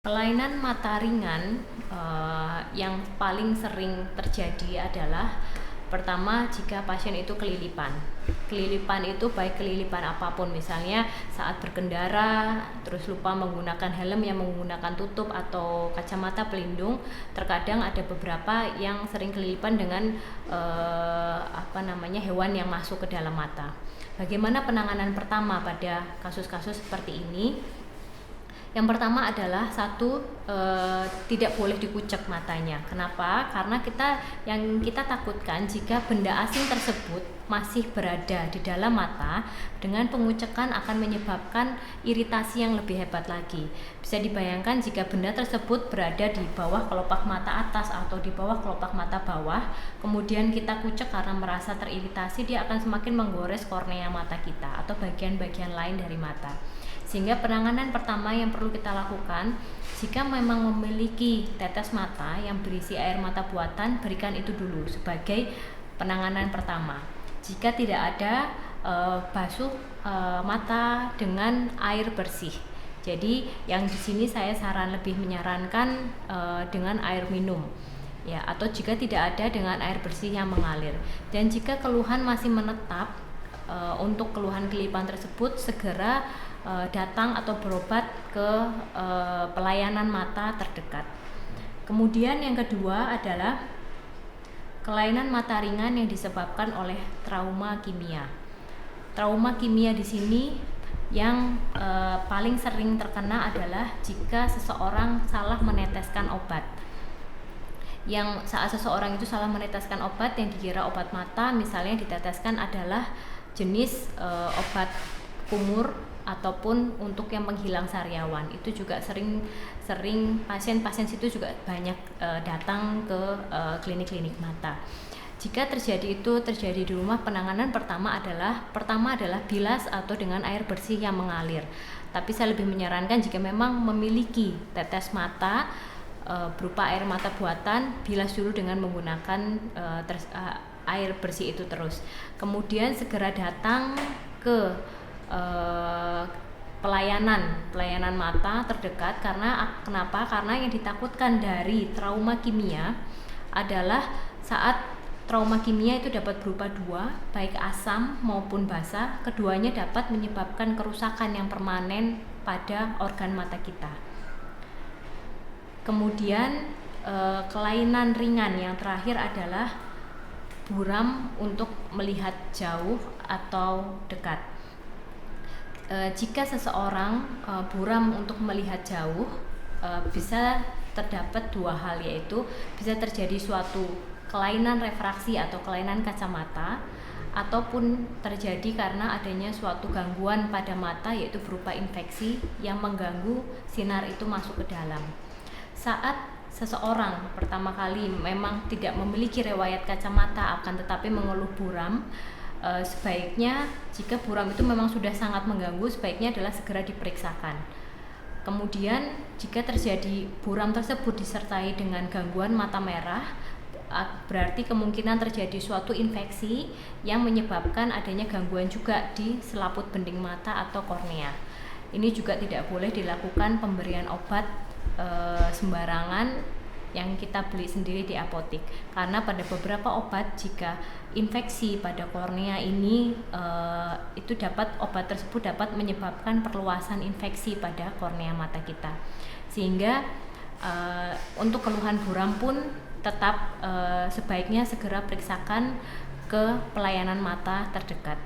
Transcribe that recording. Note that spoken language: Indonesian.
Kelainan mata ringan yang paling sering terjadi adalah pertama, jika pasien itu kelilipan. Kelilipan itu baik kelilipan apapun, misalnya saat berkendara terus lupa menggunakan helm yang menggunakan tutup atau kacamata pelindung. Terkadang ada beberapa yang sering kelilipan dengan hewan yang masuk ke dalam mata. Bagaimana penanganan pertama pada kasus-kasus seperti ini? Yang pertama adalah tidak boleh dikucek matanya. Kenapa? Karena yang kita takutkan jika benda asing tersebut masih berada di dalam mata, dengan pengucekan akan menyebabkan iritasi yang lebih hebat lagi. Bisa dibayangkan jika benda tersebut berada di bawah kelopak mata atas atau di bawah kelopak mata bawah, kemudian kita kucek karena merasa teriritasi, dia akan semakin menggores kornea mata kita atau bagian-bagian lain dari mata. Sehingga penanganan pertama yang perlu kita lakukan, jika memang memiliki tetes mata yang berisi air mata buatan, berikan itu dulu sebagai penanganan pertama. Jika tidak ada, basuh mata dengan air bersih. Jadi yang di sini saya lebih menyarankan dengan air minum, ya, atau jika tidak ada dengan air bersih yang mengalir. Dan jika keluhan masih menetap, untuk keluhan kelilipan tersebut segera datang atau berobat ke pelayanan mata terdekat. Kemudian yang kedua adalah kelainan mata ringan yang disebabkan oleh trauma kimia. Trauma kimia di sini yang paling sering terkena adalah jika seseorang salah meneteskan obat. Yang saat seseorang itu salah meneteskan obat yang dikira obat mata, misalnya diteteskan adalah jenis obat kumur ataupun untuk yang penghilang sariawan. Itu juga sering pasien-pasien situ juga banyak datang ke klinik-klinik mata. Jika terjadi di rumah, penanganan pertama adalah bilas atau dengan air bersih yang mengalir. Tapi saya lebih menyarankan jika memang memiliki tetes mata berupa air mata buatan, bilas dulu dengan menggunakan air bersih itu terus. Kemudian segera datang ke pelayanan mata terdekat. Kenapa? Karena yang ditakutkan dari trauma kimia adalah saat trauma kimia itu dapat berupa dua, baik asam maupun basa. Keduanya dapat menyebabkan kerusakan yang permanen pada organ mata kita. Kemudian kelainan ringan yang terakhir adalah buram untuk melihat jauh atau dekat. Jika seseorang buram untuk melihat jauh, bisa terdapat dua hal, yaitu bisa terjadi suatu kelainan refraksi atau kelainan kacamata, ataupun terjadi karena adanya suatu gangguan pada mata, yaitu berupa infeksi yang mengganggu sinar itu masuk ke dalam. Saat seseorang pertama kali memang tidak memiliki riwayat kacamata akan tetapi mengeluh buram, sebaiknya jika buram itu memang sudah sangat mengganggu, sebaiknya adalah segera diperiksakan. Kemudian jika terjadi buram tersebut disertai dengan gangguan mata merah, berarti kemungkinan terjadi suatu infeksi yang menyebabkan adanya gangguan juga di selaput bening mata atau kornea. Ini juga tidak boleh dilakukan pemberian obat sembarangan yang kita beli sendiri di apotik, karena pada beberapa obat jika infeksi pada kornea ini obat tersebut dapat menyebabkan perluasan infeksi pada kornea mata kita, sehingga untuk keluhan buram pun tetap sebaiknya segera periksakan ke pelayanan mata terdekat.